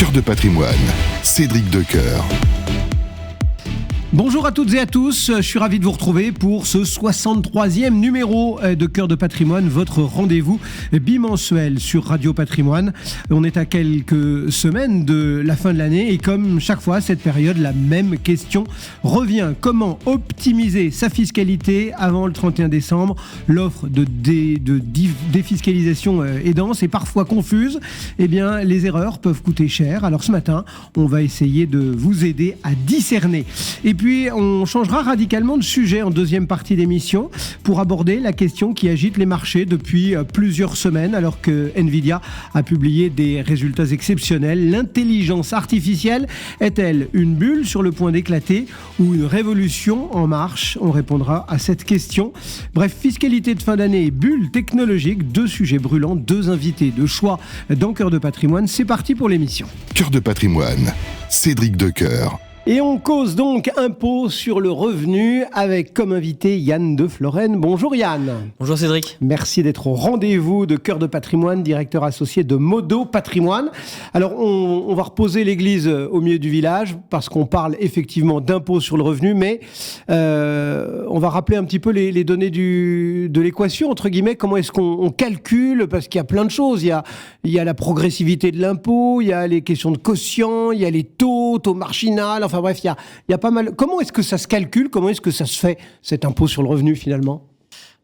Cœur de patrimoine, Cédric Decoeur. Bonjour à toutes et à tous, je suis ravi de vous retrouver pour ce 63e numéro de Cœur de patrimoine, votre rendez-vous bimensuel sur Radio Patrimoine. On est à quelques semaines de la fin de l'année et comme chaque fois, cette période, la même question revient. Comment optimiser sa fiscalité avant le 31 décembre ? L'offre de défiscalisation est dense et parfois confuse. Eh bien, les erreurs peuvent coûter cher. Alors ce matin, on va essayer de vous aider à discerner. Et puis, on changera radicalement de sujet en deuxième partie d'émission pour aborder la question qui agite les marchés depuis plusieurs semaines alors que Nvidia a publié des résultats exceptionnels. L'intelligence artificielle est-elle une bulle sur le point d'éclater ou une révolution en marche ? On répondra à cette question. Bref, fiscalité de fin d'année et bulle technologique, deux sujets brûlants, deux invités de choix dans Cœur de patrimoine. C'est parti pour l'émission. Cœur de patrimoine, Cédric Decoeur. Et on cause donc impôt sur le revenu avec comme invité Yann de Florenne. Bonjour Yann. Bonjour Cédric. Merci d'être au rendez-vous de Cœur de patrimoine, directeur associé de Modo Patrimoine. Alors on va reposer l'église au milieu du village parce qu'on parle effectivement d'impôt sur le revenu, mais on va rappeler un petit peu les données de l'équation, entre guillemets. Comment est-ce qu'on calcule ? Parce qu'il y a plein de choses. Il y a la progressivité de l'impôt, il y a les questions de quotient, il y a les taux marginal. Enfin bref, il y a pas mal. Comment est-ce que ça se calcule ? Comment est-ce que ça se fait, cet impôt sur le revenu, finalement ?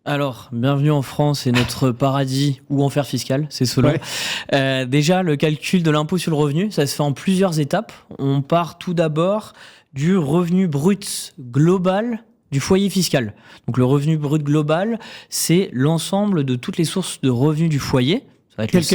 Alors, bienvenue en France, c'est notre paradis ou enfer fiscal, c'est selon. Ouais. Déjà, le calcul de l'impôt sur le revenu, ça se fait en plusieurs étapes. On part tout d'abord du revenu brut global du foyer fiscal. Donc le revenu brut global, c'est l'ensemble de toutes les sources de revenus du foyer. Ça va être quelle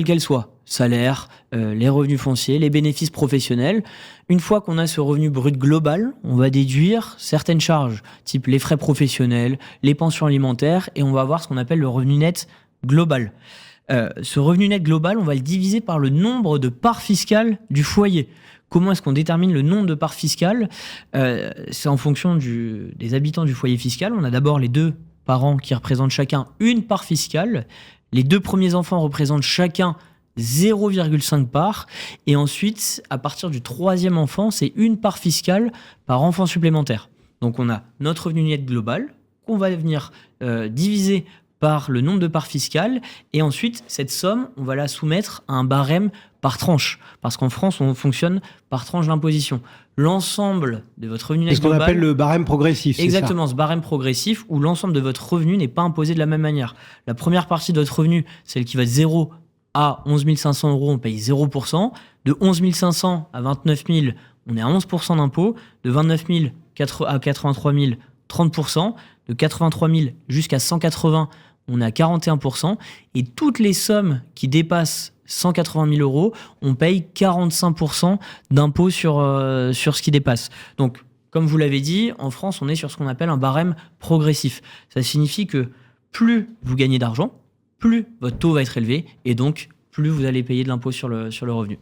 qu'elle soit. Salaire, les revenus fonciers, les bénéfices professionnels. Une fois qu'on a ce revenu brut global, on va déduire certaines charges, type les frais professionnels, les pensions alimentaires, et on va avoir ce qu'on appelle le revenu net global. Ce revenu net global, on va le diviser par le nombre de parts fiscales du foyer. Comment est-ce qu'on détermine le nombre de parts fiscales ? C'est en fonction des habitants du foyer fiscal. On a d'abord les deux parents qui représentent chacun une part fiscale. Les deux premiers enfants représentent chacun 0,5 part. Et ensuite, à partir du troisième enfant, c'est une part fiscale par enfant supplémentaire. Donc on a notre revenu net global qu'on va venir diviser par le nombre de parts fiscales. Et ensuite, cette somme, on va la soumettre à un barème par tranche. Parce qu'en France, on fonctionne par tranche d'imposition. L'ensemble de votre revenu net global... C'est ce qu'on appelle le barème progressif, c'est exactement, ça. Ce barème progressif où l'ensemble de votre revenu n'est pas imposé de la même manière. La première partie de votre revenu, celle qui va de 0 à 11 500 €, on paye 0%. De 11 500 à 29 000, on est à 11% d'impôt. De 29 000 à 83 000, 30%. De 83 000 jusqu'à 180, on est à 41%. Et toutes les sommes qui dépassent 180 000 €, on paye 45% d'impôt sur ce qui dépasse. Donc, comme vous l'avez dit, en France, on est sur ce qu'on appelle un barème progressif. Ça signifie que plus vous gagnez d'argent, plus votre taux va être élevé et donc plus vous allez payer de l'impôt sur le revenu.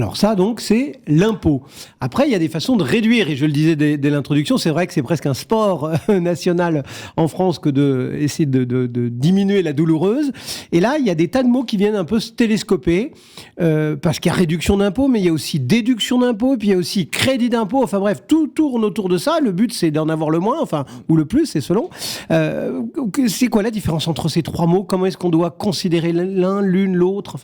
Alors ça, donc, c'est l'impôt. Après, il y a des façons de réduire, et je le disais dès l'introduction, c'est vrai que c'est presque un sport national en France que d'essayer de diminuer la douloureuse. Et là, il y a des tas de mots qui viennent un peu se télescoper, parce qu'il y a réduction d'impôt, mais il y a aussi déduction d'impôt, et puis il y a aussi crédit d'impôt. Enfin bref, tout tourne autour de ça. Le but, c'est d'en avoir le moins, ou le plus, c'est selon. C'est quoi la différence entre ces trois mots ? Comment est-ce qu'on doit considérer l'une, l'autre ?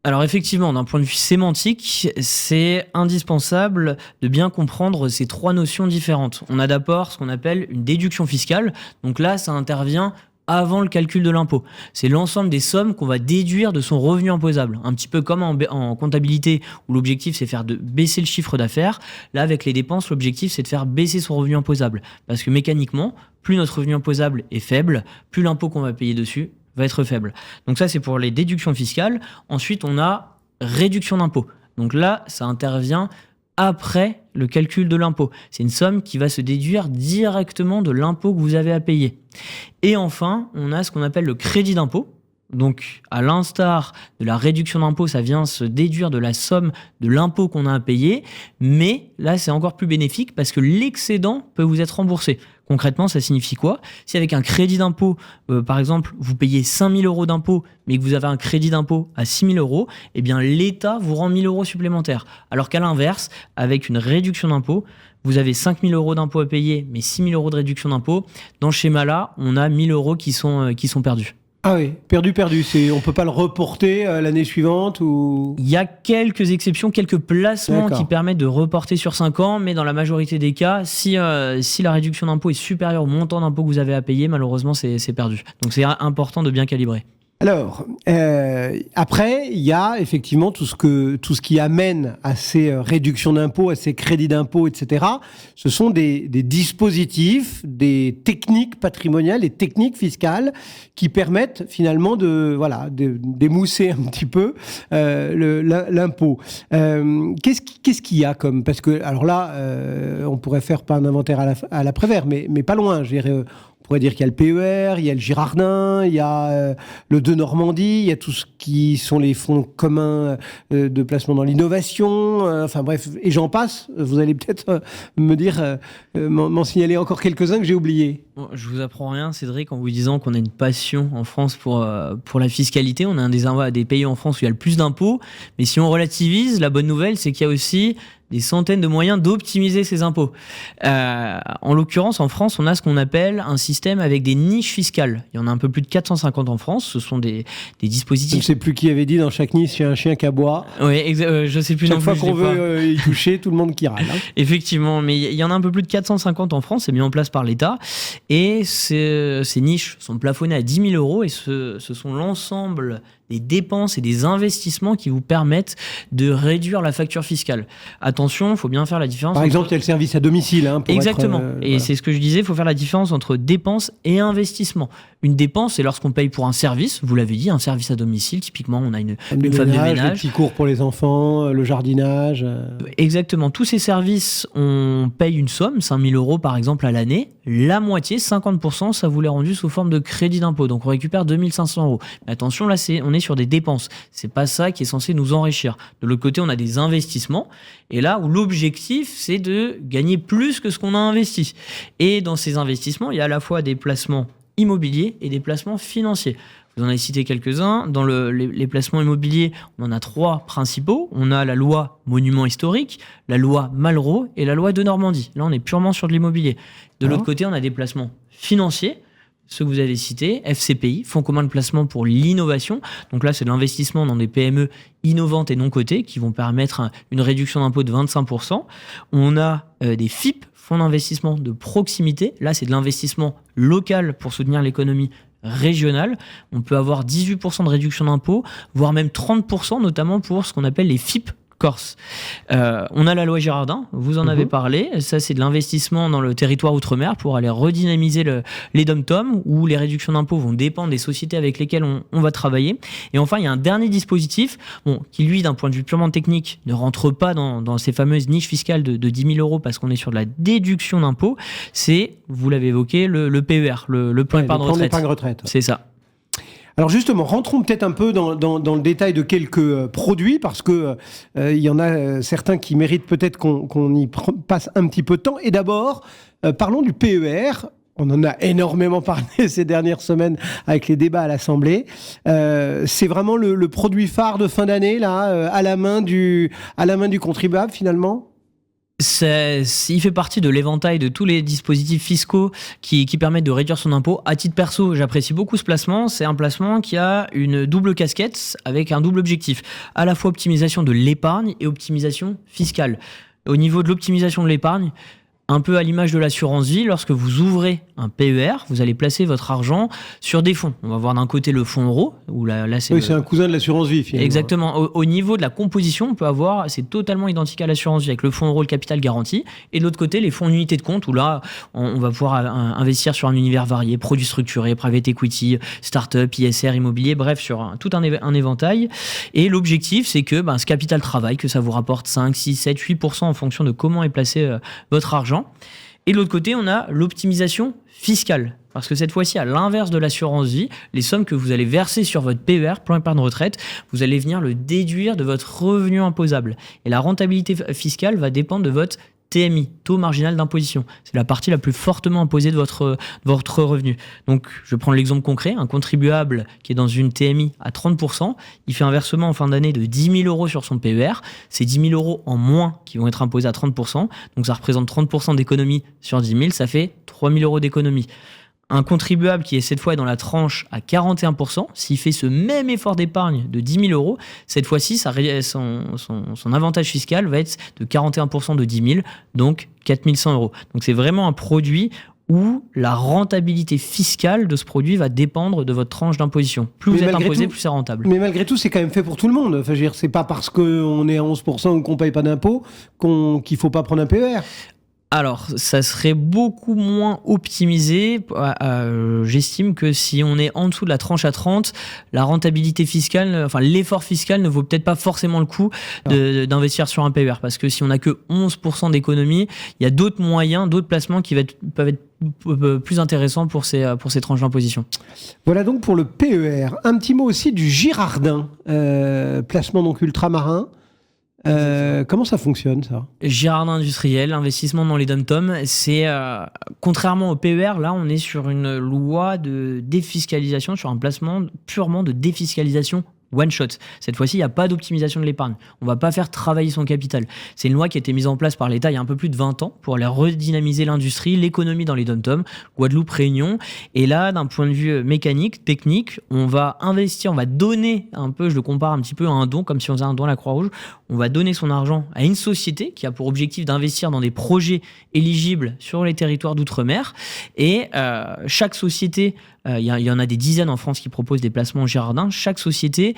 Alors effectivement, d'un point de vue sémantique, c'est indispensable de bien comprendre ces trois notions différentes. On a d'abord ce qu'on appelle une déduction fiscale. Donc là, ça intervient avant le calcul de l'impôt. C'est l'ensemble des sommes qu'on va déduire de son revenu imposable. Un petit peu comme en comptabilité où l'objectif c'est de baisser le chiffre d'affaires. Là, avec les dépenses, l'objectif c'est de faire baisser son revenu imposable. Parce que mécaniquement, plus notre revenu imposable est faible, plus l'impôt qu'on va payer dessus va être faible. Donc ça, c'est pour les déductions fiscales. Ensuite, on a réduction d'impôt. Donc là, ça intervient après le calcul de l'impôt. C'est une somme qui va se déduire directement de l'impôt que vous avez à payer. Et enfin, on a ce qu'on appelle le crédit d'impôt. Donc, à l'instar de la réduction d'impôt, ça vient se déduire de la somme de l'impôt qu'on a à payer. Mais là, c'est encore plus bénéfique parce que l'excédent peut vous être remboursé. Concrètement, ça signifie quoi? Si avec un crédit d'impôt, par exemple, vous payez 5 000 euros d'impôt, mais que vous avez un crédit d'impôt à 6 000 euros, eh bien l'État vous rend 1 000 euros supplémentaires. Alors qu'à l'inverse, avec une réduction d'impôt, vous avez 5 000 euros d'impôt à payer, mais 6 000 euros de réduction d'impôt. Dans ce schéma-là, on a 1 000 euros qui sont perdus. Ah oui, perdu. On ne peut pas le reporter l'année suivante ou... Il y a quelques exceptions, quelques placements qui permettent de reporter sur 5 ans, mais dans la majorité des cas, si la réduction d'impôt est supérieure au montant d'impôt que vous avez à payer, malheureusement, c'est perdu. Donc c'est important de bien calibrer. Alors, après, il y a effectivement tout ce qui amène à ces réductions d'impôts, à ces crédits d'impôts, etc. Ce sont des dispositifs, des techniques patrimoniales, des techniques fiscales qui permettent finalement d'émousser un petit peu l'impôt. Qu'est-ce qu'il y a comme... Parce que, alors là, on pourrait faire pas un inventaire à l'après-vert, mais pas loin, je dirais... On pourrait dire qu'il y a le PER, il y a le Girardin, il y a le de Normandie, il y a tout ce qui sont les fonds communs de placement dans l'innovation, enfin bref, et j'en passe. Vous allez peut-être me dire, m'en signaler encore quelques-uns que j'ai oubliés. Bon, je vous apprends rien, Cédric, en vous disant qu'on a une passion en France pour la fiscalité. On est un des pays en France où il y a le plus d'impôts. Mais si on relativise, la bonne nouvelle, c'est qu'il y a aussi des centaines de moyens d'optimiser ces impôts. En l'occurrence, en France, on a ce qu'on appelle un système avec des niches fiscales. Il y en a un peu plus de 450 en France. Ce sont des dispositifs... Je ne sais plus qui avait dit, dans chaque niche, il y a un chien qui aboie. Oui, je ne sais plus non plus. Chaque fois qu'on veut y toucher, tout le monde qui râle. Hein. Effectivement, mais il y en a un peu plus de 450 en France. C'est mis en place par l'État. Et ces niches sont plafonnées à 10 000 euros. Et ce sont l'ensemble des dépenses et des investissements qui vous permettent de réduire la facture fiscale. Attention, il faut bien faire la différence. Par exemple, il y a le service à domicile. Exactement. Et c'est ce que je disais, il faut faire la différence entre dépenses et investissement. Une dépense, c'est lorsqu'on paye pour un service, vous l'avez dit, un service à domicile. Typiquement, on a une femme de ménage. Les petits cours pour les enfants, le jardinage. Exactement. Tous ces services, on paye une somme, 5 000 euros par exemple à l'année. La moitié, 50%, ça vous l'est rendu sous forme de crédit d'impôt. Donc on récupère 2 500 euros. Mais attention, là, on est sur des dépenses. C'est pas ça qui est censé nous enrichir. De l'autre côté, on a des investissements. Et là où l'objectif, c'est de gagner plus que ce qu'on a investi. Et dans ces investissements, il y a à la fois des placements immobiliers et des placements financiers. Vous en avez cité quelques-uns. Dans les placements immobiliers, on en a 3 principaux. On a la loi Monument historique, la loi Malraux et la loi de Normandie. Là, on est purement sur de l'immobilier. De l'autre côté, on a des placements financiers. Ceux que vous avez cités, FCPI, Fonds commun de placement pour l'innovation. Donc là, c'est de l'investissement dans des PME innovantes et non cotées qui vont permettre une réduction d'impôt de 25%. On a des FIP, Fonds d'investissement de proximité. Là, c'est de l'investissement local pour soutenir l'économie régionale. On peut avoir 18% de réduction d'impôt, voire même 30%, notamment pour ce qu'on appelle les FIP Corse. On a la loi Girardin, vous en avez parlé. Ça, c'est de l'investissement dans le territoire outre-mer pour aller redynamiser les dom-tom, où les réductions d'impôts vont dépendre des sociétés avec lesquelles on va travailler. Et enfin, il y a un dernier dispositif qui, lui, d'un point de vue purement technique, ne rentre pas dans ces fameuses niches fiscales de 10 000 euros parce qu'on est sur de la déduction d'impôts. C'est, vous l'avez évoqué, le PER, le plan d'épargne retraite. C'est ça. Alors justement, rentrons peut-être un peu dans le détail de quelques produits, parce que il y en a certains qui méritent peut-être qu'on y passe un petit peu de temps. Et d'abord, parlons du PER. On en a énormément parlé ces dernières semaines avec les débats à l'Assemblée. C'est vraiment le produit phare de fin d'année, là, à la main du contribuable, finalement. Il fait partie de l'éventail de tous les dispositifs fiscaux qui permettent de réduire son impôt. À titre perso, j'apprécie beaucoup ce placement. C'est un placement qui a une double casquette avec un double objectif. À la fois optimisation de l'épargne et optimisation fiscale. Au niveau de l'optimisation de l'épargne, un peu à l'image de l'assurance vie, lorsque vous ouvrez un PER, vous allez placer votre argent sur des fonds. On va voir d'un côté le fonds euro, où là c'est un cousin de l'assurance vie, finalement. Exactement. Au niveau de la composition, on peut avoir, c'est totalement identique à l'assurance vie avec le fonds euro, le capital garanti, et de l'autre côté les fonds en unité de compte, où là on va pouvoir investir sur un univers varié, produits structurés, private equity, start-up, ISR, immobilier, bref, sur tout un éventail. Et l'objectif, c'est que ce capital travail, que ça vous rapporte 5, 6, 7, 8% en fonction de comment est placé votre argent. Et de l'autre côté, on a l'optimisation fiscale. Parce que cette fois-ci, à l'inverse de l'assurance vie, les sommes que vous allez verser sur votre PER, plan épargne retraite, vous allez venir le déduire de votre revenu imposable. Et la rentabilité fiscale va dépendre de votre TMI, taux marginal d'imposition. C'est la partie la plus fortement imposée de votre revenu. Donc, je prends l'exemple concret. Un contribuable qui est dans une TMI à 30%, il fait un versement en fin d'année de 10 000 euros sur son PER. C'est 10 000 euros en moins qui vont être imposés à 30%. Donc, ça représente 30% d'économie sur 10 000. Ça fait 3 000 euros d'économie. Un contribuable qui est cette fois dans la tranche à 41%, s'il fait ce même effort d'épargne de 10 000 euros, cette fois-ci, son avantage fiscal va être de 41% de 10 000, donc 4 100 euros. Donc c'est vraiment un produit où la rentabilité fiscale de ce produit va dépendre de votre tranche d'imposition. Plus vous êtes imposé, plus c'est rentable. Mais malgré tout, c'est quand même fait pour tout le monde. Enfin, je veux dire, c'est pas parce qu'on est à 11% ou qu'on paye pas d'impôts qu'il faut pas prendre un PER. Alors, ça serait beaucoup moins optimisé. J'estime que si on est en dessous de la tranche à 30, la rentabilité fiscale, enfin l'effort fiscal ne vaut peut-être pas forcément le coup d'investir sur un PER. Parce que si on n'a que 11% d'économie, il y a d'autres moyens, d'autres placements qui peuvent être plus intéressants pour ces tranches d'imposition. Voilà donc pour le PER. Un petit mot aussi du Girardin, placement donc ultramarin. Comment ça fonctionne, ça ? Girardin industriel, investissement dans les dom-toms, c'est contrairement au PER, là on est sur une loi de défiscalisation, sur un placement purement de défiscalisation one shot. Cette fois-ci, il n'y a pas d'optimisation de l'épargne. On ne va pas faire travailler son capital. C'est une loi qui a été mise en place par l'État il y a un peu plus de 20 ans pour aller redynamiser l'industrie, l'économie dans les dom-toms, Guadeloupe, Réunion. Et là, d'un point de vue mécanique, technique, on va investir, on va donner un peu, je le compare un petit peu à un don, comme si on faisait un don à la Croix-Rouge. On va donner son argent à une société qui a pour objectif d'investir dans des projets éligibles sur les territoires d'outre-mer. Et chaque société, il y en a des dizaines en France qui proposent des placements au Girardin. Chaque société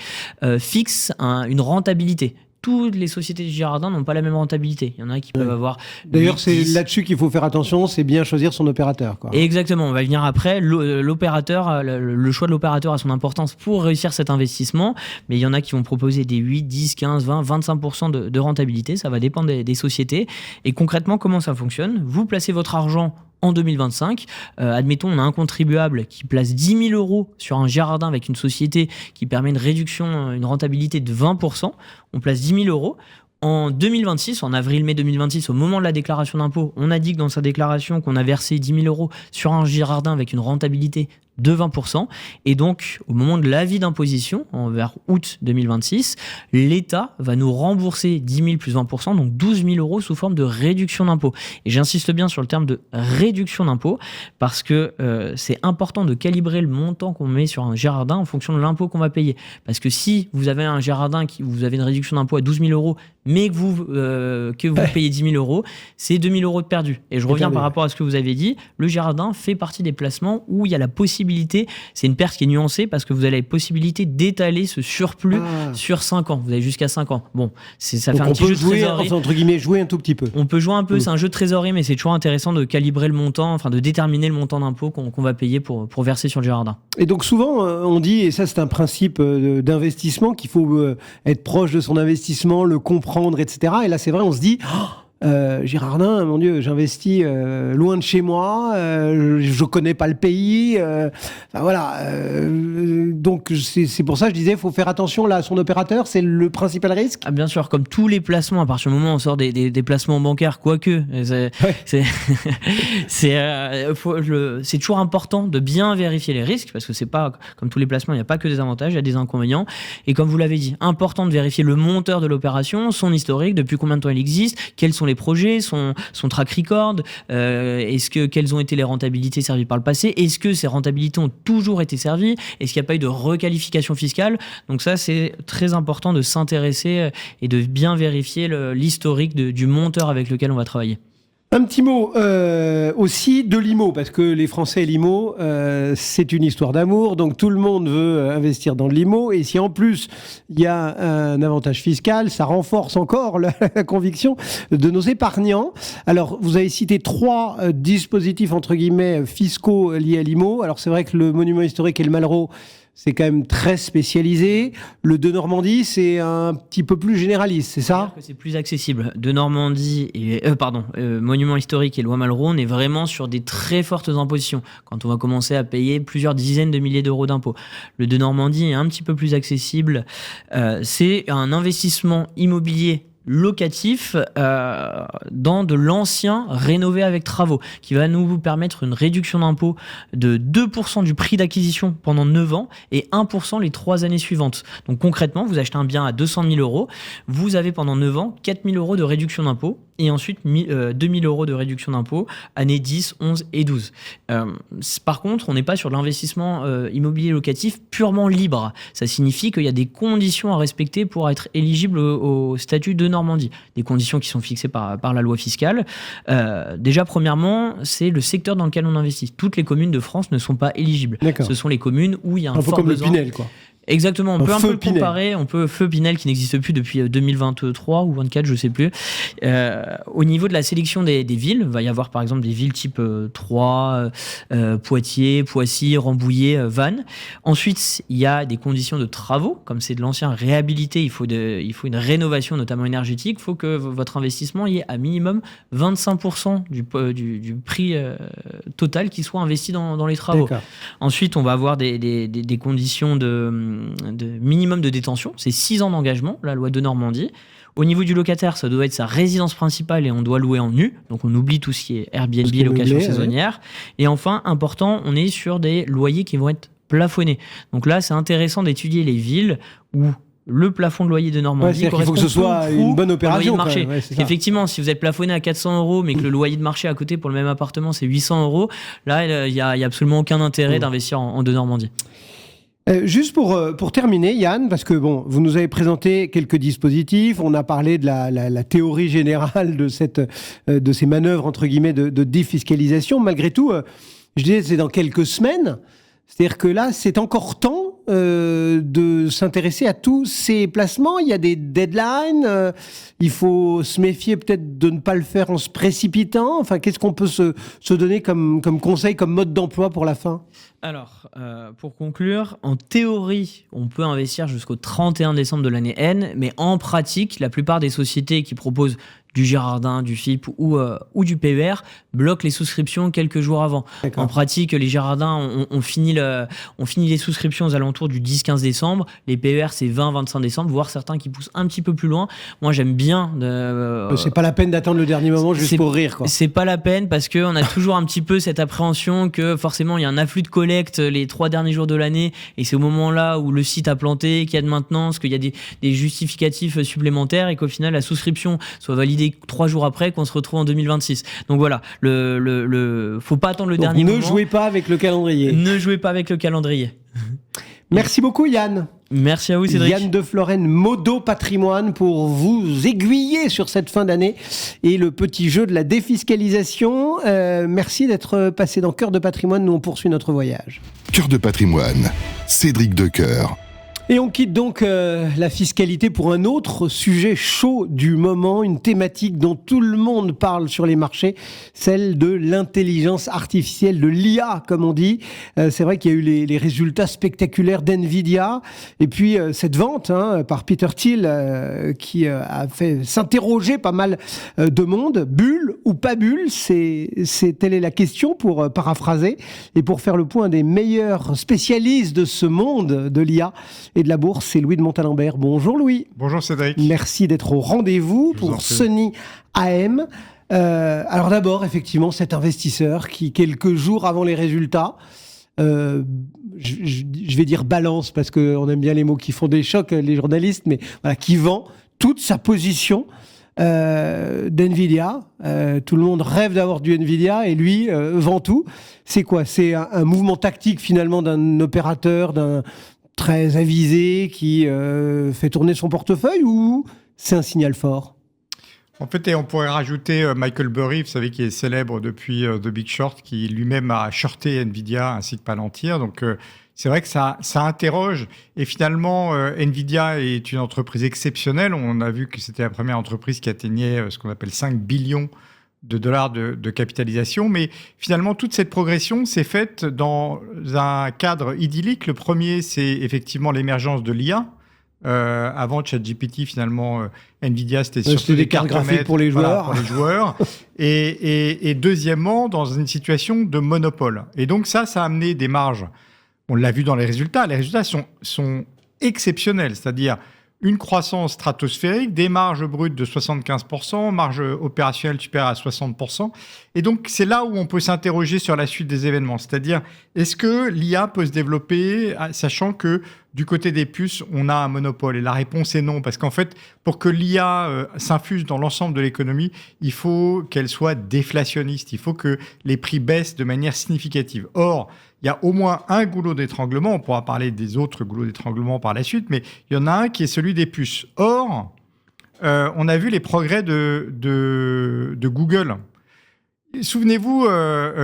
fixe une rentabilité. Toutes les sociétés du Girardin n'ont pas la même rentabilité. Il y en a qui peuvent avoir... D'ailleurs, c'est là-dessus qu'il faut faire attention, c'est bien choisir son opérateur, quoi. Exactement, on va venir après. L'opérateur, le choix de l'opérateur a son importance pour réussir cet investissement, mais il y en a qui vont proposer des 8, 10, 15, 20, 25% de rentabilité. Ça va dépendre des sociétés. Et concrètement, comment ça fonctionne ? Vous placez votre argent en 2025, admettons, on a un contribuable qui place 10 000 euros sur un Girardin avec une société qui permet une réduction, une rentabilité de 20%. On place 10 000 euros. En 2026, en avril-mai 2026, au moment de la déclaration d'impôt, on indique dans sa déclaration qu'on a versé 10 000 euros sur un Girardin avec une rentabilité de 20%. Et donc, au moment de l'avis d'imposition, vers août 2026, l'État va nous rembourser 10 000 plus 20%, donc 12 000 euros sous forme de réduction d'impôt. Et j'insiste bien sur le terme de réduction d'impôt parce que c'est important de calibrer le montant qu'on met sur un Girardin en fonction de l'impôt qu'on va payer. Parce que si vous avez un Girardin vous avez une réduction d'impôt à 12 000 euros, mais que vous payez 10 000 euros, c'est 2 000 euros de perdu. Et je reviens par rapport à ce que vous avez dit, le Girardin fait partie des placements où il y a la possibilité, c'est une perte qui est nuancée parce que vous avez la possibilité d'étaler ce surplus sur 5 ans. Vous avez jusqu'à 5 ans. Bon, ça fait un petit jeu de trésorerie. Enfin, entre guillemets, jouer un tout petit peu. On peut jouer un peu, c'est un jeu de trésorerie, mais c'est toujours intéressant de calibrer le montant, enfin de déterminer le montant d'impôt qu'on va payer pour verser sur le Girardin. Et donc souvent, on dit, et ça c'est un principe d'investissement, qu'il faut être proche de son investissement, le comprendre, etc. Et là c'est vrai, on se dit... Girardin, mon Dieu, j'investis loin de chez moi, je connais pas le pays, donc c'est pour ça que je disais, il faut faire attention là à son opérateur, c'est le principal risque. Bien sûr, comme tous les placements, à partir du moment où on sort des placements bancaires, quoique, c'est toujours important de bien vérifier les risques, parce que c'est pas comme tous les placements, il n'y a pas que des avantages, il y a des inconvénients, et comme vous l'avez dit, important de vérifier le monteur de l'opération, son historique, depuis combien de temps il existe, quels sont les projets, son track record, quelles ont été les rentabilités servies par le passé, est-ce que ces rentabilités ont toujours été servies, est-ce qu'il n'y a pas eu de requalification fiscale. Donc ça, c'est très important de s'intéresser et de bien vérifier l'historique du monteur avec lequel on va travailler. Un petit mot aussi de l'IMO, parce que les Français et l'IMO, c'est une histoire d'amour, donc tout le monde veut investir dans l'IMO, et si en plus il y a un avantage fiscal, ça renforce encore la conviction de nos épargnants. Alors, vous avez cité 3 dispositifs, entre guillemets, fiscaux liés à l'IMO. Alors, c'est vrai que le monument historique et le Malraux, c'est quand même très spécialisé. Le de Normandie, c'est un petit peu plus généraliste, c'est ça ? C'est plus accessible. De Normandie, monument historique et loi Malraux, on est vraiment sur des très fortes impositions. Quand on va commencer à payer plusieurs dizaines de milliers d'euros d'impôts. Le de Normandie est un petit peu plus accessible. C'est un investissement immobilier locatif dans de l'ancien rénové avec travaux, qui va nous permettre une réduction d'impôt de 2% du prix d'acquisition pendant 9 ans et 1% les 3 années suivantes. Donc concrètement, vous achetez un bien à 200 000 euros, vous avez pendant 9 ans 4 000 euros de réduction d'impôt et ensuite 2 000 euros de réduction d'impôt années 10, 11 et 12. Par contre, on n'est pas sur de l'investissement immobilier locatif purement libre. Ça signifie qu'il y a des conditions à respecter pour être éligible au statut de Normandie. Des conditions qui sont fixées par la loi fiscale. Déjà, premièrement, c'est le secteur dans lequel on investit. Toutes les communes de France ne sont pas éligibles. D'accord. Ce sont les communes où il y a un peu fort comme besoin. le Pinel, quoi. Exactement, on peut un peu le Pinel. comparer, Feu Pinel qui n'existe plus depuis 2023 ou 2024, je sais plus. Au niveau de la sélection des villes, il va y avoir par exemple des villes type Troyes, Poitiers, Poissy, Rambouillet, Vannes. Ensuite, il y a des conditions de travaux, comme c'est de l'ancien réhabilité, il faut une rénovation notamment énergétique, il faut que votre investissement y ait à minimum 25% du prix total qui soit investi dans les travaux. D'accord. Ensuite, on va avoir des conditions de minimum de détention, c'est 6 ans d'engagement, la loi de Normandie. Au niveau du locataire, ça doit être sa résidence principale et on doit louer en nu, donc on oublie tout ce qui est Airbnb, location saisonnière. Et enfin, important, on est sur des loyers qui vont être plafonnés. Donc là, c'est intéressant d'étudier les villes où le plafond de loyer de Normandie correspond. Il faut que ce soit une bonne opération. Marché. Effectivement, si vous êtes plafonné à 400 euros, mais que le loyer de marché à côté pour le même appartement, c'est 800 euros, là, il n'y a absolument aucun intérêt d'investir en de Normandie. Juste pour terminer, Yann, parce que vous nous avez présenté quelques dispositifs, on a parlé de la théorie générale de ces manœuvres entre guillemets de défiscalisation. Malgré tout, je disais c'est dans quelques semaines. C'est-à-dire que là, c'est encore temps de s'intéresser à tous ces placements. Il y a des deadlines. Il faut se méfier peut-être de ne pas le faire en se précipitant. Enfin, qu'est-ce qu'on peut se donner comme conseil, comme mode d'emploi pour la fin ? Alors, pour conclure, en théorie, on peut investir jusqu'au 31 décembre de l'année N, mais en pratique, la plupart des sociétés qui proposent du Girardin, du FIP ou du PER bloquent les souscriptions quelques jours avant. D'accord. En pratique, les Girardins, on finit les souscriptions aux alentours du 10-15 décembre. Les PER, c'est 20-25 décembre, voire certains qui poussent un petit peu plus loin. Moi, j'aime bien... c'est pas la peine d'attendre le dernier moment juste pour rire, quoi. C'est pas la peine parce qu'on a toujours un petit peu cette appréhension que forcément, il y a un afflux de collecte les 3 derniers jours de l'année et c'est au moment-là où le site a planté, qu'il y a de maintenance, qu'il y a des justificatifs supplémentaires et qu'au final, la souscription soit validée 3 jours après, qu'on se retrouve en 2026. Donc voilà, faut pas attendre le dernier moment. Ne jouez pas avec le calendrier. Ne jouez pas avec le calendrier. Merci beaucoup, Yann. Merci à vous, Cédric. Yann de Florenne, Modo Patrimoine, pour vous aiguiller sur cette fin d'année et le petit jeu de la défiscalisation. Merci d'être passé dans Cœur de Patrimoine. Nous, on poursuit notre voyage. Cœur de Patrimoine, Cédric Decoeur. Et on quitte donc la fiscalité pour un autre sujet chaud du moment, une thématique dont tout le monde parle sur les marchés, celle de l'intelligence artificielle, de l'IA comme on dit. C'est vrai qu'il y a eu les résultats spectaculaires d'NVIDIA et puis cette vente par Peter Thiel qui a fait s'interroger pas mal de monde. Bulle ou pas bulle, telle est la question pour paraphraser et pour faire le point des meilleurs spécialistes de ce monde de l'IA et de la bourse, c'est Louis de Montalembert. Bonjour Louis. Bonjour Cédric. Merci d'être au rendez-vous pour Sony AM. Alors d'abord, effectivement, cet investisseur qui, quelques jours avant les résultats, je vais dire balance parce qu'on aime bien les mots qui font des chocs, les journalistes, mais voilà, qui vend toute sa position d'NVIDIA. Tout le monde rêve d'avoir du NVIDIA et lui vend tout. C'est quoi ? C'est un mouvement tactique finalement d'un opérateur, d'un très avisé qui fait tourner son portefeuille ou c'est un signal fort ? En fait, on pourrait rajouter Michael Burry, vous savez, qui est célèbre depuis The Big Short, qui lui-même a shorté Nvidia ainsi que Palantir. Donc, c'est vrai que ça interroge. Et finalement, Nvidia est une entreprise exceptionnelle. On a vu que c'était la première entreprise qui atteignait ce qu'on appelle 5 billions de dollars de capitalisation. Mais finalement, toute cette progression s'est faite dans un cadre idyllique. Le premier, c'est effectivement l'émergence de l'IA. Avant ChatGPT, finalement, Nvidia, c'était surtout des cartes graphiques pour les joueurs. Voilà, pour les joueurs. Et deuxièmement, dans une situation de monopole. Et donc ça a amené des marges. On l'a vu dans les résultats. Les résultats sont exceptionnels. C'est-à-dire, une croissance stratosphérique, des marges brutes de 75%, marge opérationnelle supérieure à 60%. Et donc, c'est là où on peut s'interroger sur la suite des événements. C'est-à-dire, est-ce que l'IA peut se développer, sachant que du côté des puces, on a un monopole? Et la réponse est non. Parce qu'en fait, pour que l'IA s'infuse dans l'ensemble de l'économie, il faut qu'elle soit déflationniste. Il faut que les prix baissent de manière significative. Or, il y a au moins un goulot d'étranglement. On pourra parler des autres goulots d'étranglement par la suite, mais il y en a un qui est celui des puces. Or, on a vu les progrès de Google. Souvenez-vous,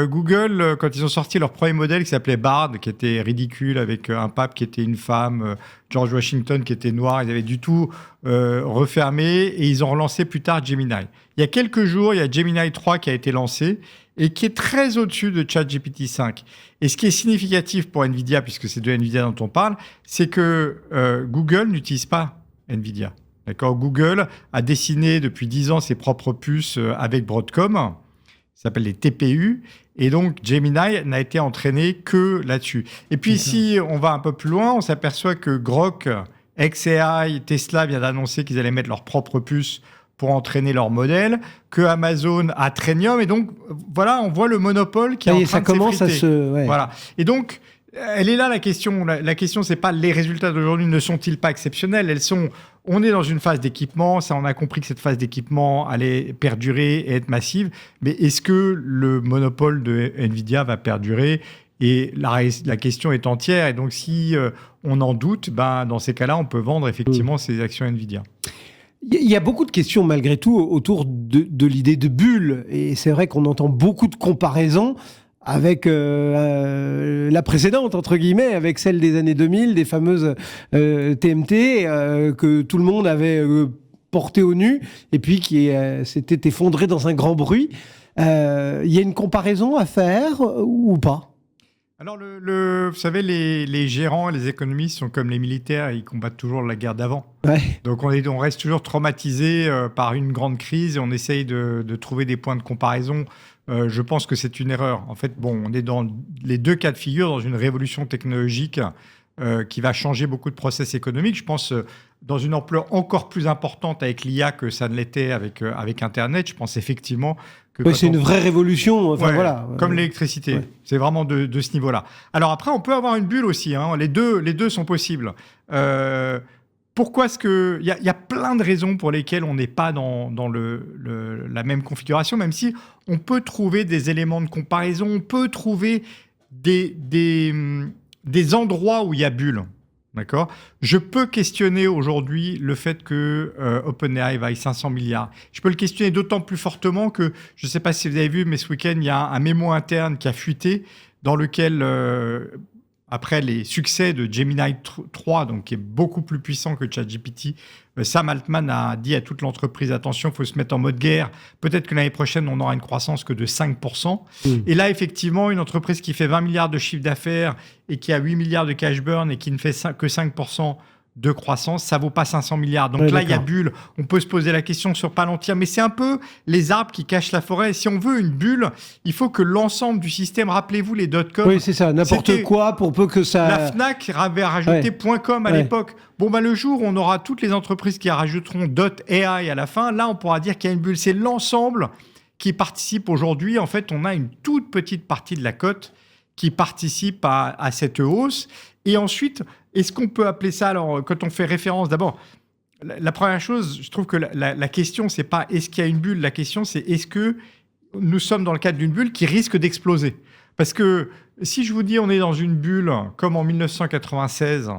Google, quand ils ont sorti leur premier modèle qui s'appelait Bard, qui était ridicule, avec un pape qui était une femme, George Washington qui était noir, ils avaient du tout refermé, et ils ont relancé plus tard Gemini. Il y a quelques jours, il y a Gemini 3 qui a été lancé, et qui est très au-dessus de ChatGPT 5. Et ce qui est significatif pour NVIDIA, puisque c'est de NVIDIA dont on parle, c'est que Google n'utilise pas NVIDIA. D'accord ? Google a dessiné depuis 10 ans ses propres puces avec Broadcom, ça s'appelle les TPU, et donc Gemini n'a été entraîné que là-dessus. Et puis si on va un peu plus loin, on s'aperçoit que Grok, xAI, Tesla vient d'annoncer qu'ils allaient mettre leurs propres puces pour entraîner leur modèle, que Amazon a Trainium, et donc voilà, on voit le monopole qui est en train ça de commence à s'effriter. se... Voilà. Et donc, elle est là la question. La question, c'est pas les résultats d'aujourd'hui ne sont-ils pas exceptionnels? On est dans une phase d'équipement, ça on a compris que cette phase d'équipement allait perdurer et être massive, mais est-ce que le monopole de NVIDIA va perdurer? Et la question est entière, et donc si on en doute, dans ces cas-là, on peut vendre effectivement ces actions NVIDIA. Il y a beaucoup de questions malgré tout autour de l'idée de bulle, et c'est vrai qu'on entend beaucoup de comparaisons avec la précédente, entre guillemets, avec celle des années 2000, des fameuses TMT que tout le monde avait portées au nu, et puis qui s'était effondré dans un grand bruit. Il y a une comparaison à faire ou pas? Alors, vous savez, les gérants et les économistes sont comme les militaires, ils combattent toujours la guerre d'avant. Ouais. Donc, on reste toujours traumatisé par une grande crise et on essaye de trouver des points de comparaison. Je pense que c'est une erreur. En fait, on est dans les deux cas de figure, dans une révolution technologique qui va changer beaucoup de process économiques. Je pense dans une ampleur encore plus importante avec l'IA que ça ne l'était avec Internet. Je pense effectivement que... c'est une vraie révolution. Enfin, voilà. Comme l'électricité. Ouais. C'est vraiment de ce niveau-là. Alors après, on peut avoir une bulle aussi. Hein. Les deux sont possibles. Pourquoi est-ce que... Il y a plein de raisons pour lesquelles on n'est pas dans la même configuration, même si on peut trouver des éléments de comparaison, on peut trouver des endroits où il y a bulle. D'accord ? Je peux questionner aujourd'hui le fait que OpenAI vaille 500 milliards. Je peux le questionner d'autant plus fortement que, je ne sais pas si vous avez vu, mais ce week-end, il y a un mémo interne qui a fuité dans lequel... après les succès de Gemini 3, donc qui est beaucoup plus puissant que ChatGPT, Sam Altman a dit à toute l'entreprise, attention, il faut se mettre en mode guerre. Peut-être que l'année prochaine, on n'aura une croissance que de 5%. Et là, effectivement, une entreprise qui fait 20 milliards de chiffre d'affaires et qui a 8 milliards de cash burn et qui ne fait que 5% de croissance, ça vaut pas 500 milliards. Donc là, il y a bulle. On peut se poser la question sur Palantir, mais c'est un peu les arbres qui cachent la forêt. Si on veut une bulle, il faut que l'ensemble du système, rappelez-vous les .com. Oui, c'est ça, n'importe quoi pour peu que ça... La Fnac avait rajouté .com à l'époque. Le jour où on aura toutes les entreprises qui rajouteront .ai à la fin, là, on pourra dire qu'il y a une bulle. C'est l'ensemble qui participe aujourd'hui. En fait, on a une toute petite partie de la cote qui participe à cette hausse. Et ensuite, est-ce qu'on peut appeler ça, alors, quand on fait référence, d'abord, la première chose, je trouve que la question, c'est pas est-ce qu'il y a une bulle, la question, c'est est-ce que nous sommes dans le cadre d'une bulle qui risque d'exploser? Parce que si je vous dis on est dans une bulle, comme en 1996,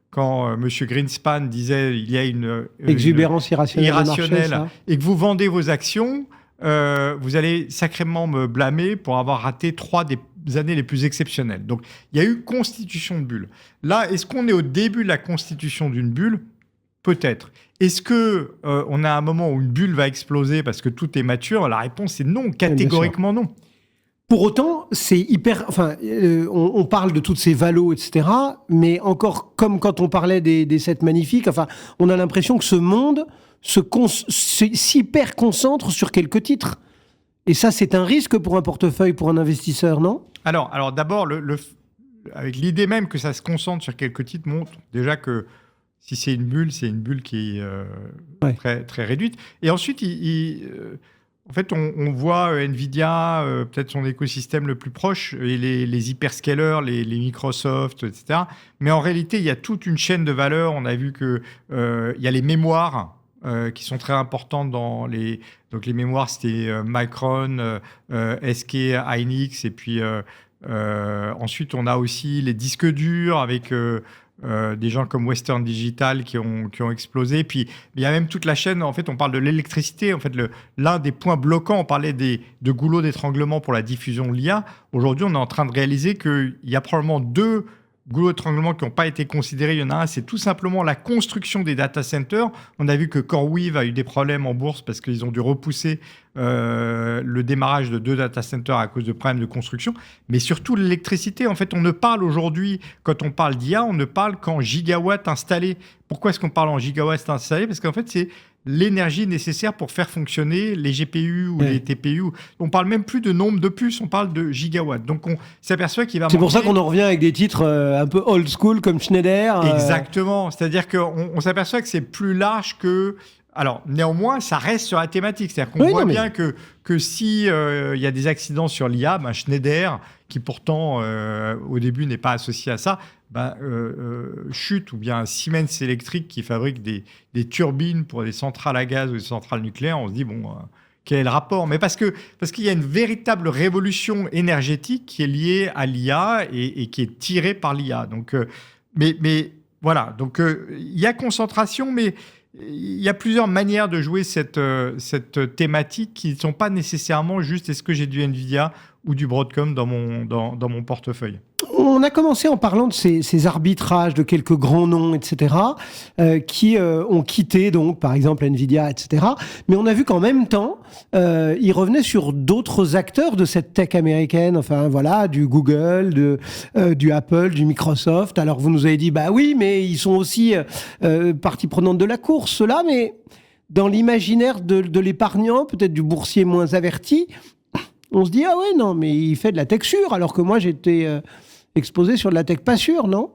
quand M. Greenspan disait il y a une exubérance irrationnelle marché, et que vous vendez vos actions, vous allez sacrément me blâmer pour avoir raté 3 des années les plus exceptionnelles. Donc, il y a eu constitution de bulle. Là, est-ce qu'on est au début de la constitution d'une bulle? Peut-être. Est-ce qu'on a un moment où une bulle va exploser parce que tout est mature? La réponse est non, catégoriquement non. Pour autant, c'est hyper... Enfin, on parle de toutes ces valos, etc. Mais encore, comme quand on parlait des 7 magnifiques, enfin, on a l'impression que ce monde s'hyper concentre sur quelques titres. Et ça, c'est un risque pour un portefeuille, pour un investisseur, non? Alors d'abord, avec l'idée même que ça se concentre sur quelques titres, montre déjà que Si c'est une bulle, c'est une bulle qui est très, très réduite. Et ensuite, en fait, on voit NVIDIA, peut-être son écosystème le plus proche, et les hyperscalers, les Microsoft, etc. Mais en réalité, il y a toute une chaîne de valeur. On a vu qu'il y a les mémoires qui sont très importantes dans les... Donc les mémoires, c'était Micron, SK, Hynix, et puis ensuite, on a aussi les disques durs avec... des gens comme Western Digital qui ont explosé. Puis il y a même toute la chaîne, en fait, on parle de l'électricité. En fait, l'un des points bloquants, on parlait de goulots d'étranglement pour la diffusion de l'IA. Aujourd'hui, on est en train de réaliser qu'il y a probablement 2 goulots d'étranglement qui n'ont pas été considérés. Il y en a un, c'est tout simplement la construction des data centers. On a vu que CoreWeave a eu des problèmes en bourse parce qu'ils ont dû repousser le démarrage de 2 data centers à cause de problèmes de construction. Mais surtout l'électricité. En fait, on ne parle aujourd'hui, quand on parle d'IA, on ne parle qu'en gigawatts installés. Pourquoi est-ce qu'on parle en gigawatts installés? Parce qu'en fait, c'est l'énergie nécessaire pour faire fonctionner les GPU ou les TPU. On parle même plus de nombre de puces, on parle de gigawatts. Donc on s'aperçoit qu'il va C'est pour ça qu'on en revient avec des titres un peu old school comme Schneider. Exactement. C'est-à-dire qu'on s'aperçoit que c'est plus large que... Alors, néanmoins, ça reste sur la thématique. C'est-à-dire qu'on voit bien que si il y a des accidents sur l'IA, Schneider, qui pourtant, au début, n'est pas associé à ça, chute, ou bien Siemens Electric, qui fabrique des turbines pour des centrales à gaz ou des centrales nucléaires, on se dit, quel est le rapport? Mais parce qu'il y a une véritable révolution énergétique qui est liée à l'IA et qui est tirée par l'IA. Donc, mais voilà. Donc, il y a concentration, mais... Il y a plusieurs manières de jouer cette thématique qui ne sont pas nécessairement juste est-ce que j'ai du NVIDIA ou du Broadcom dans mon portefeuille. On a commencé en parlant de ces arbitrages de quelques grands noms, etc., qui ont quitté, donc, par exemple, NVIDIA, etc. Mais on a vu qu'en même temps, ils revenaient sur d'autres acteurs de cette tech américaine, enfin, voilà, du Google, du Apple, du Microsoft. Alors, vous nous avez dit, bah oui, mais ils sont aussi partie prenante de la course, ceux-là, mais dans l'imaginaire de l'épargnant, peut-être du boursier moins averti, on se dit, ah ouais, non, mais il fait de la tech sûre, alors que moi, j'étais exposé sur de la tech pas sûre, non?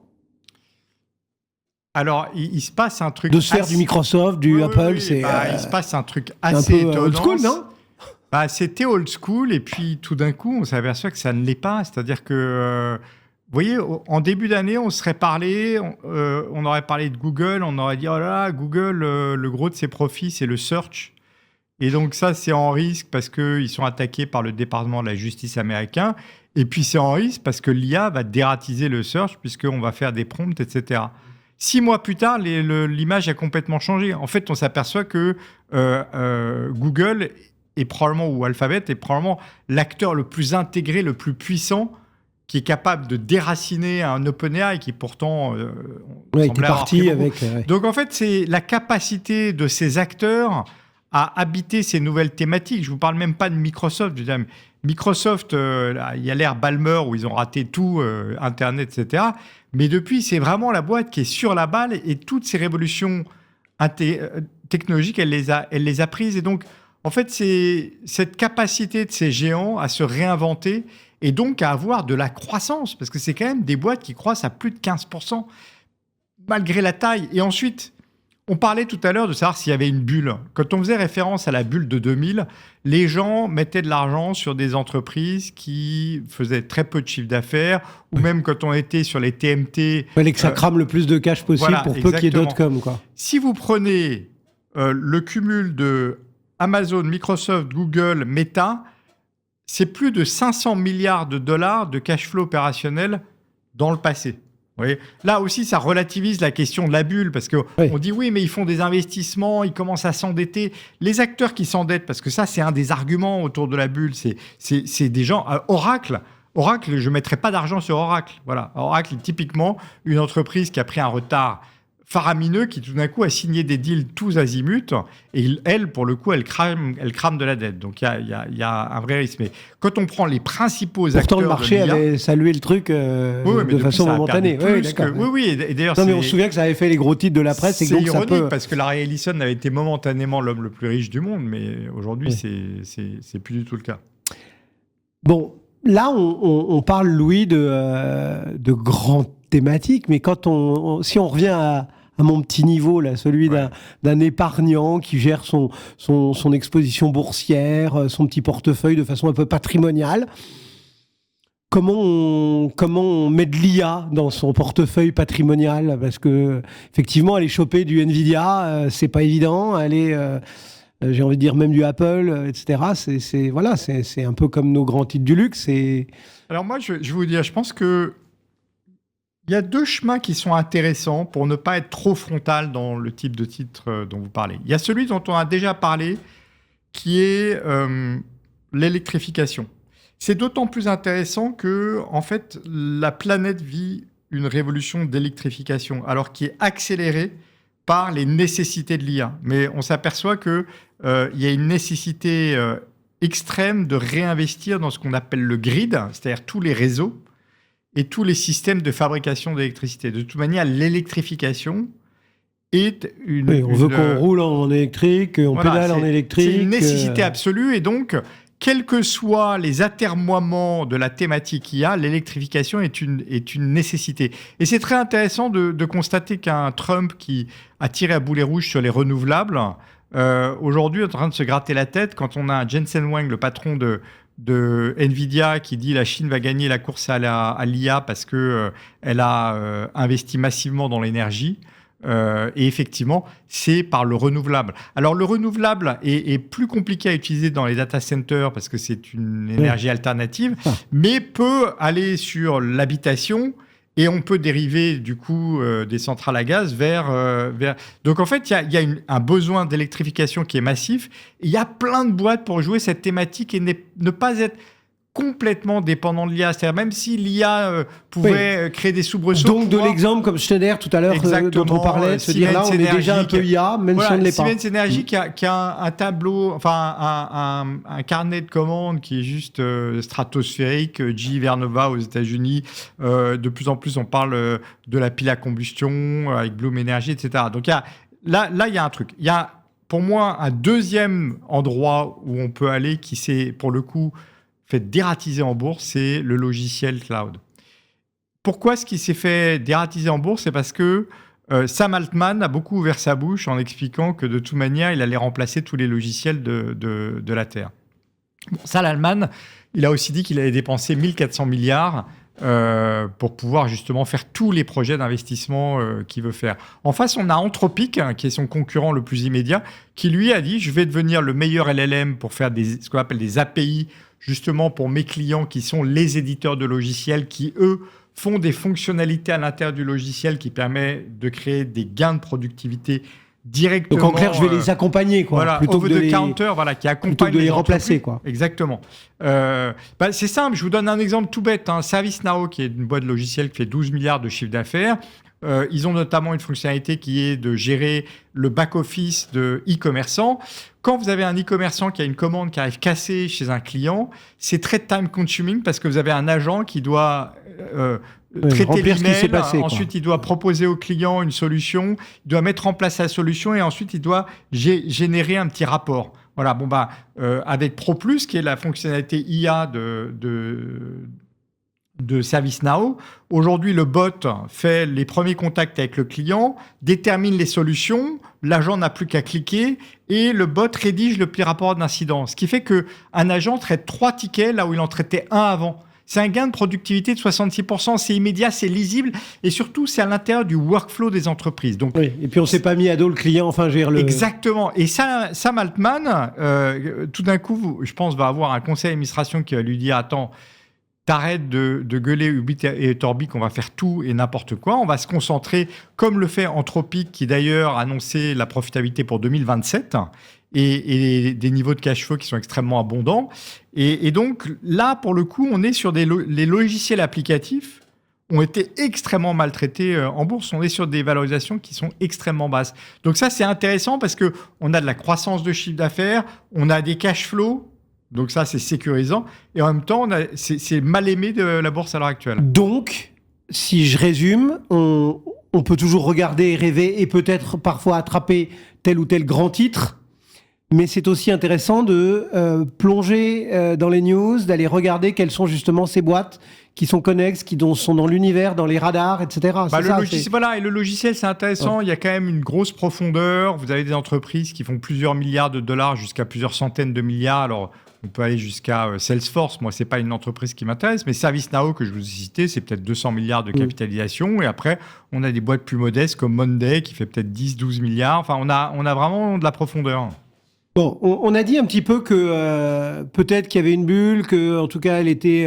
Alors, il se passe un truc... De se faire du Microsoft, du Apple, c'est... il se passe un truc assez étonnant. Old school, non? C'était old school, et puis tout d'un coup, on s'aperçoit que ça ne l'est pas. C'est-à-dire que, vous voyez, en début d'année, on serait parlé, on aurait parlé de Google, on aurait dit, oh là là, Google, le gros de ses profits, c'est le search. Et donc ça, c'est en risque parce qu'ils sont attaqués par le département de la justice américain. Et puis c'est en risque parce que l'IA va dératiser le search puisqu'on va faire des prompts, etc. 6 mois plus tard, l'image a complètement changé. En fait, on s'aperçoit que Google est probablement, ou Alphabet est probablement l'acteur le plus intégré, le plus puissant, qui est capable de déraciner un OpenAI qui pourtant était parti avec... Donc en fait, c'est la capacité de ces acteurs à habiter ces nouvelles thématiques. Je ne vous parle même pas de Microsoft. Je veux dire, Microsoft, il y a l'ère Ballmer où ils ont raté tout, Internet, etc. Mais depuis, c'est vraiment la boîte qui est sur la balle et toutes ces révolutions technologiques, elle les a prises. Et donc, en fait, c'est cette capacité de ces géants à se réinventer et donc à avoir de la croissance, parce que c'est quand même des boîtes qui croissent à plus de 15%, malgré la taille. Et ensuite... On parlait tout à l'heure de savoir s'il y avait une bulle. Quand on faisait référence à la bulle de 2000, les gens mettaient de l'argent sur des entreprises qui faisaient très peu de chiffre d'affaires, ou même quand on était sur les TMT... Il fallait que ça crame le plus de cash possible pour peu qu'il y ait .com, quoi. Si vous prenez le cumul de Amazon, Microsoft, Google, Meta, c'est plus de 500 milliards de dollars de cash flow opérationnel dans le passé. Oui. Là aussi, ça relativise la question de la bulle, parce qu'on dit oui, mais ils font des investissements, ils commencent à s'endetter. Les acteurs qui s'endettent, parce que ça, c'est un des arguments autour de la bulle, c'est des gens... Oracle, je ne mettrais pas d'argent sur Oracle. Voilà. Oracle est typiquement une entreprise qui a pris un retard faramineux, qui tout d'un coup a signé des deals tous azimuts, et elle, pour le coup, elle crame de la dette. Donc, il y a un vrai risque. Mais quand on prend les principaux acteurs... Pourtant, le marché avait salué le truc de façon momentanée. Oui, et d'ailleurs... Non, mais on se souvient que ça avait fait les gros titres de la presse. C'est ironique, parce que Larry Ellison avait été momentanément l'homme le plus riche du monde, mais aujourd'hui, c'est plus du tout le cas. Bon, là, on parle, Louis, de grandes thématiques, mais si on revient à mon petit niveau, là, celui d'un épargnant qui gère son exposition boursière, son petit portefeuille de façon un peu patrimoniale. Comment on met de l'IA dans son portefeuille patrimonial? Parce que effectivement, aller choper du Nvidia, c'est pas évident. Aller, j'ai envie de dire même du Apple, etc. C'est un peu comme nos grands titres du luxe. Alors moi, je vais vous dire, je pense que il y a 2 chemins qui sont intéressants pour ne pas être trop frontal dans le type de titre dont vous parlez. Il y a celui dont on a déjà parlé, qui est l'électrification. C'est d'autant plus intéressant que, en fait, la planète vit une révolution d'électrification, alors qui est accélérée par les nécessités de l'IA. Mais on s'aperçoit qu'il y a une nécessité extrême de réinvestir dans ce qu'on appelle le grid, c'est-à-dire tous les réseaux et tous les systèmes de fabrication d'électricité. De toute manière, l'électrification est une... Oui, on veut qu'on roule en électrique, on pédale en électrique. C'est une nécessité absolue, et donc... Quels que soient les atermoiements de la thématique IA, l'électrification est une nécessité. Et c'est très intéressant de constater qu'un Trump qui a tiré à boulet rouge sur les renouvelables, aujourd'hui est en train de se gratter la tête quand on a un Jensen Huang, le patron de Nvidia, qui dit la Chine va gagner la course à l'IA parce qu'elle a investi massivement dans l'énergie. Et effectivement, c'est par le renouvelable. Alors, le renouvelable est plus compliqué à utiliser dans les data centers parce que c'est une énergie alternative, mais peut aller sur l'habitation et on peut dériver du coup des centrales à gaz vers... Donc, en fait, il y a un besoin d'électrification qui est massif. Il y a plein de boîtes pour jouer cette thématique et ne pas être complètement dépendant de l'IA. C'est-à-dire même si l'IA pouvait créer des soubresauts... Donc de l'exemple comme Schneider tout à l'heure dont on parlait, de se dire là on est déjà un peu IA, même si on ne l'est pas. Siemens Energy qui a un tableau, enfin un carnet de commandes qui est juste stratosphérique, GE Vernova aux États-Unis. De plus en plus on parle de la pile à combustion avec Bloom Energy, etc. Donc là il y a un truc. Il y a pour moi un deuxième endroit où on peut aller qui c'est pour le coup fait dératiser en bourse, c'est le logiciel cloud. Pourquoi ce qui s'est fait dératiser en bourse? C'est parce que Sam Altman a beaucoup ouvert sa bouche en expliquant que de toute manière, il allait remplacer tous les logiciels de la Terre. Bon, Sam Altman, il a aussi dit qu'il allait dépenser 1400 milliards pour pouvoir justement faire tous les projets d'investissement qu'il veut faire. En face, on a Anthropic, qui est son concurrent le plus immédiat, qui lui a dit « Je vais devenir le meilleur LLM pour faire ce qu'on appelle des API », justement pour mes clients qui sont les éditeurs de logiciels qui, eux, font des fonctionnalités à l'intérieur du logiciel qui permet de créer des gains de productivité directement. Donc en clair, je vais les accompagner, quoi, voilà, plutôt que de counter, voilà, qui accompagne de les remplacer, quoi. Exactement. C'est simple, je vous donne un exemple tout bête. ServiceNow, qui est une boîte de logiciels qui fait 12 milliards de chiffre d'affaires, ils ont notamment une fonctionnalité qui est de gérer le back-office de e-commerçants. Quand vous avez un e-commerçant qui a une commande qui arrive cassée chez un client, c'est très time-consuming parce que vous avez un agent qui doit traiter l'email, ensuite il doit proposer au client une solution, il doit mettre en place la solution et ensuite il doit générer un petit rapport. Voilà, avec ProPlus, qui est la fonctionnalité IA de ServiceNow. Aujourd'hui, le bot fait les premiers contacts avec le client, détermine les solutions, l'agent n'a plus qu'à cliquer et le bot rédige le petit rapport d'incident. Ce qui fait qu'un agent traite 3 tickets là où il en traitait 1 avant. C'est un gain de productivité de 66%, c'est immédiat, c'est lisible et surtout, c'est à l'intérieur du workflow des entreprises. Donc, oui, et puis on ne s'est pas mis à dos le client, enfin, gère le... Exactement. Et Sam Altman, tout d'un coup, je pense, va avoir un conseil d'administration qui va lui dire « Attends, t'arrêtes de gueuler Ubit et Torbic, on va faire tout et n'importe quoi. On va se concentrer, comme le fait Anthropic, qui d'ailleurs a annoncé la profitabilité pour 2027 et des niveaux de cash flow qui sont extrêmement abondants. Et donc là, pour le coup, on est sur les logiciels applicatifs ont été extrêmement maltraités en bourse. On est sur des valorisations qui sont extrêmement basses. Donc ça, c'est intéressant parce qu'on a de la croissance de chiffre d'affaires, on a des cash flows. Donc ça, c'est sécurisant. Et en même temps, c'est mal aimé de la bourse à l'heure actuelle. Donc, si je résume, on peut toujours regarder et rêver et peut-être parfois attraper tel ou tel grand titre. Mais c'est aussi intéressant de plonger dans les news, d'aller regarder quelles sont justement ces boîtes qui sont connexes, qui sont dans l'univers, dans les radars, etc. Voilà, et le logiciel, c'est intéressant. Ouais. Il y a quand même une grosse profondeur. Vous avez des entreprises qui font plusieurs milliards de dollars jusqu'à plusieurs centaines de milliards. Alors, on peut aller jusqu'à Salesforce. Moi, c'est pas une entreprise qui m'intéresse, mais ServiceNow, que je vous ai cité, c'est peut-être 200 milliards de capitalisation. Et après, on a des boîtes plus modestes comme Monday, qui fait peut-être 10-12 milliards. Enfin, on a vraiment de la profondeur. Bon, on a dit un petit peu que peut-être qu'il y avait une bulle, que en tout cas elle était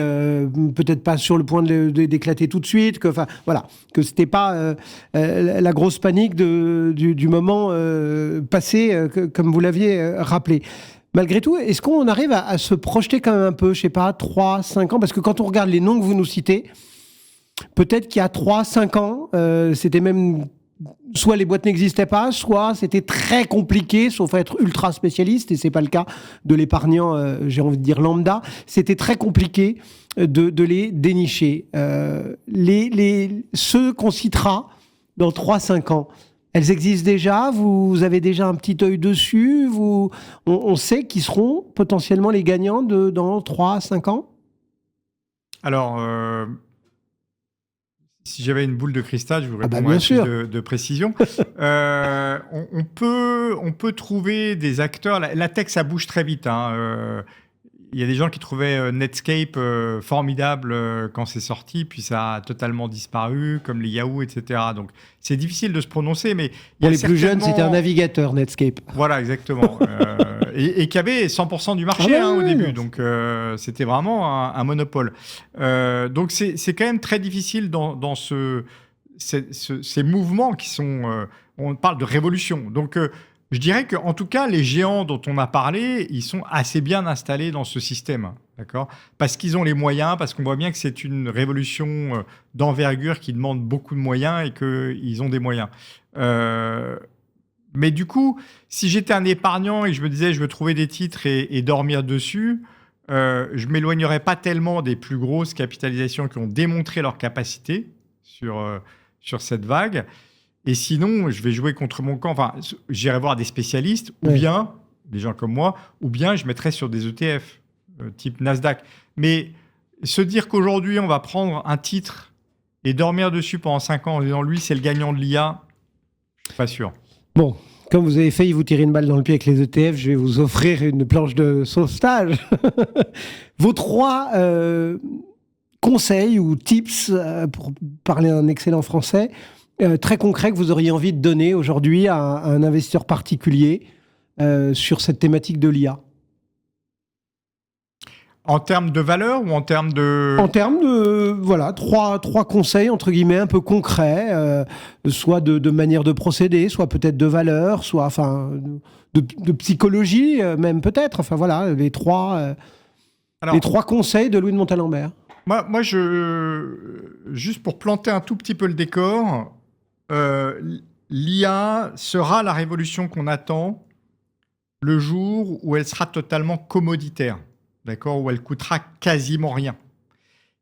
peut-être pas sur le point d'éclater tout de suite, que c'était pas la grosse panique du moment passé, comme vous l'aviez rappelé. Malgré tout, est-ce qu'on arrive à se projeter quand même un peu, je sais pas, 3-5 ans, parce que quand on regarde les noms que vous nous citez, peut-être qu'il y a 3-5 ans, c'était même soit les boîtes n'existaient pas, soit c'était très compliqué, sauf à être ultra spécialiste, et c'est pas le cas de l'épargnant, j'ai envie de dire lambda, c'était très compliqué de les dénicher. Ceux qu'on citera dans 3-5 ans, elles existent déjà, vous avez déjà un petit œil dessus, on sait qui seront potentiellement les gagnants dans 3-5 ans? Alors, si j'avais une boule de cristal, je vous répondrais de précision. On peut trouver des acteurs. La tech, ça bouge très vite. Il y a des gens qui trouvaient Netscape formidable quand c'est sorti, puis ça a totalement disparu, comme les Yahoo, etc. Donc, c'est difficile de se prononcer, mais... Pour les plus jeunes, c'était un navigateur, Netscape. Voilà, exactement. Et qui avait 100% du marché au début. Donc, c'était vraiment un monopole. Donc, c'est quand même très difficile dans ces mouvements qui sont... on parle de révolution. Donc... je dirais qu'en tout cas, les géants dont on a parlé, ils sont assez bien installés dans ce système, d'accord ? Parce qu'ils ont les moyens, parce qu'on voit bien que c'est une révolution d'envergure qui demande beaucoup de moyens et qu'ils ont des moyens. Mais du coup, si j'étais un épargnant et que je me disais je veux trouver des titres et dormir dessus, je ne m'éloignerais pas tellement des plus grosses capitalisations qui ont démontré leur capacité sur cette vague. Et sinon, je vais jouer contre mon camp. Enfin, j'irai voir des spécialistes, ou bien, des gens comme moi, ou bien je mettrai sur des ETF, type Nasdaq. Mais se dire qu'aujourd'hui, on va prendre un titre et dormir dessus pendant 5 ans en disant, lui, c'est le gagnant de l'IA, je suis pas sûr. Bon, comme vous avez failli vous tirer une balle dans le pied avec les ETF, je vais vous offrir une planche de sauvetage. Vos 3 conseils ou tips, pour parler un excellent français, très concret que vous auriez envie de donner aujourd'hui à un investisseur particulier sur cette thématique de l'IA? En termes de valeur ou en termes de... En termes de, voilà, trois conseils, entre guillemets, un peu concrets, soit de manière de procéder, soit peut-être de valeur, soit enfin, de psychologie même peut-être. Enfin voilà, les trois conseils de Louis de Montalembert. Moi, juste pour planter un tout petit peu le décor, l'IA sera la révolution qu'on attend le jour où elle sera totalement commoditaire, d'accord, où elle coûtera quasiment rien.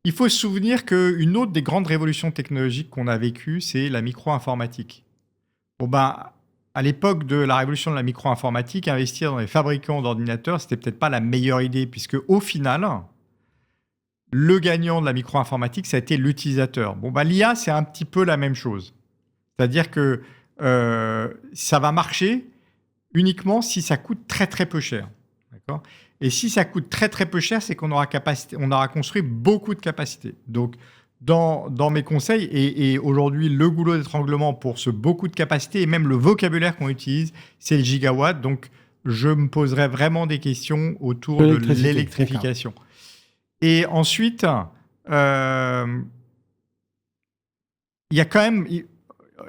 Il faut se souvenir qu'une autre des grandes révolutions technologiques qu'on a vécues, c'est la micro-informatique. Bon à l'époque de la révolution de la micro-informatique, investir dans les fabricants d'ordinateurs, c'était peut-être pas la meilleure idée, puisque au final, le gagnant de la micro-informatique, ça a été l'utilisateur. L'IA, c'est un petit peu la même chose. C'est-à-dire que ça va marcher uniquement si ça coûte très, très peu cher. D'accord ? Et si ça coûte très, très peu cher, c'est qu'on aura construit beaucoup de capacités. Donc, dans mes conseils, et aujourd'hui, le goulot d'étranglement pour ce beaucoup de capacités, et même le vocabulaire qu'on utilise, c'est le gigawatt. Donc, je me poserai vraiment des questions autour de l'électrification. D'accord. Et ensuite, il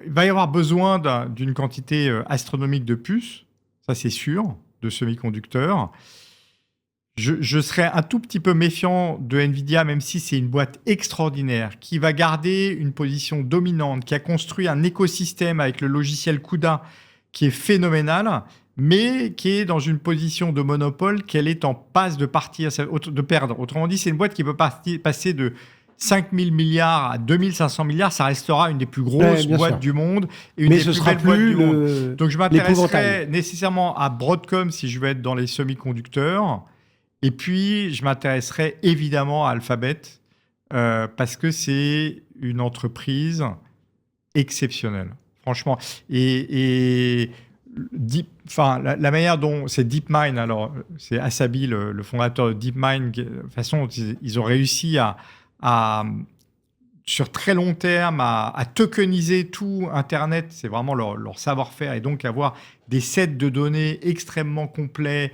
va y avoir besoin d'une quantité astronomique de puces, ça c'est sûr, de semi-conducteurs. Je serais un tout petit peu méfiant de Nvidia, même si c'est une boîte extraordinaire, qui va garder une position dominante, qui a construit un écosystème avec le logiciel CUDA qui est phénoménal, mais qui est dans une position de monopole qu'elle est en passe de perdre. Autrement dit, c'est une boîte qui peut passer de 5 000 milliards à 2 500 milliards, ça restera une des plus grosses boîtes du monde et une des plus belles boîtes du monde. Donc, je m'intéresserai nécessairement à Broadcom si je veux être dans les semi-conducteurs. Et puis, je m'intéresserai évidemment à Alphabet parce que c'est une entreprise exceptionnelle, franchement. Et la manière dont c'est DeepMind, alors c'est Asabi, le fondateur de DeepMind, de toute façon, ils ont réussi à sur très long terme, à tokeniser tout Internet, c'est vraiment leur savoir-faire, et donc avoir des sets de données extrêmement complets,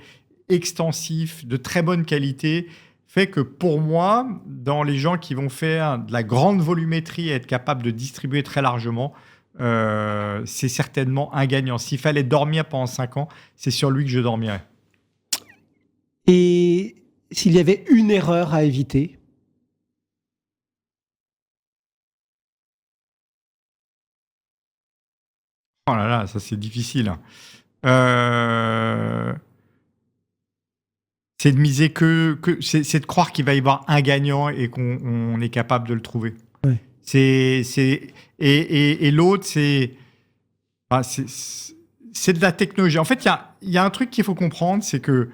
extensifs, de très bonne qualité, fait que pour moi, dans les gens qui vont faire de la grande volumétrie et être capables de distribuer très largement, c'est certainement un gagnant. S'il fallait dormir pendant 5 ans, c'est sur lui que je dormirais. Et s'il y avait une erreur à éviter ? Oh là là, ça c'est difficile. C'est de miser c'est de croire qu'il va y avoir un gagnant et qu'on est capable de le trouver. Ouais. Et l'autre, c'est de la technologie. En fait, il y a un truc qu'il faut comprendre, c'est que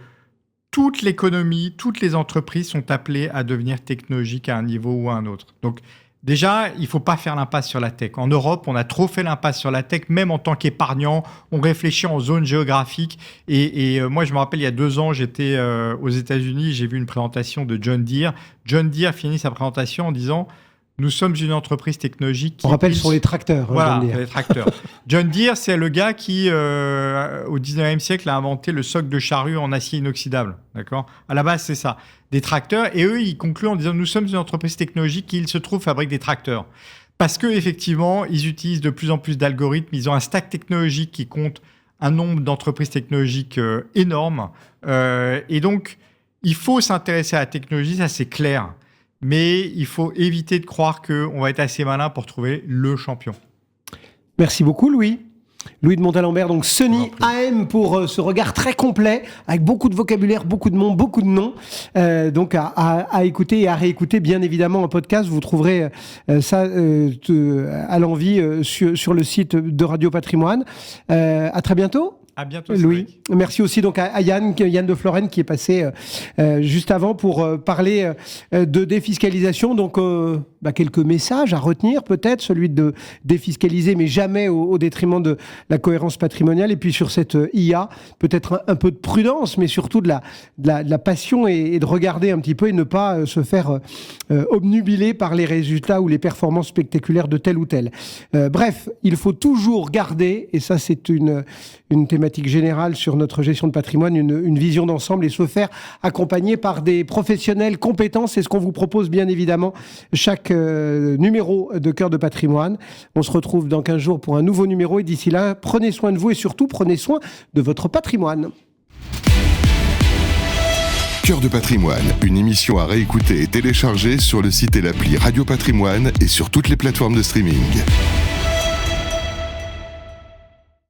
toute l'économie, toutes les entreprises sont appelées à devenir technologiques à un niveau ou à un autre. Donc, déjà, il ne faut pas faire l'impasse sur la tech. En Europe, on a trop fait l'impasse sur la tech, même en tant qu'épargnant. On réfléchit en zone géographique. Et moi, je me rappelle, il y a 2 ans, j'étais aux États-Unis, j'ai vu une présentation de John Deere. John Deere finit sa présentation en disant « Nous sommes une entreprise technologique qui... » On rappelle sur les tracteurs. Voilà, les tracteurs. John Deere, c'est le gars qui, au 19e siècle, a inventé le socle de charrue en acier inoxydable. D'accord ? À la base, c'est ça. Des tracteurs. Et eux, ils concluent en disant « Nous sommes une entreprise technologique qui, il se trouve, fabrique des tracteurs. » Parce qu'effectivement, ils utilisent de plus en plus d'algorithmes. Ils ont un stack technologique qui compte un nombre d'entreprises technologiques énorme. Et donc, il faut s'intéresser à la technologie, ça c'est clair. Mais il faut éviter de croire qu'on va être assez malin pour trouver le champion. Merci beaucoup, Louis. Louis de Montalembert, donc Sony AM pour ce regard très complet, avec beaucoup de vocabulaire, beaucoup de mots, beaucoup de noms. Donc à écouter et à réécouter, bien évidemment, en podcast. Vous trouverez ça à l'envi sur le site de Radio Patrimoine. À très bientôt. À bientôt, Louis. Merci aussi donc à Yann de Florenne qui est passé juste avant pour parler de défiscalisation. Donc quelques messages à retenir peut-être, celui de défiscaliser mais jamais au détriment de la cohérence patrimoniale. Et puis sur cette IA, peut-être un peu de prudence, mais surtout de la passion et de regarder un petit peu et ne pas se faire obnubiler par les résultats ou les performances spectaculaires de tel ou tel. Bref, il faut toujours garder, et ça c'est une thématique générale sur notre gestion de patrimoine, une vision d'ensemble et se faire accompagner par des professionnels compétents. C'est ce qu'on vous propose bien évidemment chaque numéro de Cœur de Patrimoine. On se retrouve dans 15 jours pour un nouveau numéro et d'ici là, prenez soin de vous et surtout prenez soin de votre patrimoine. Cœur de Patrimoine, une émission à réécouter et télécharger sur le site et l'appli Radio Patrimoine et sur toutes les plateformes de streaming.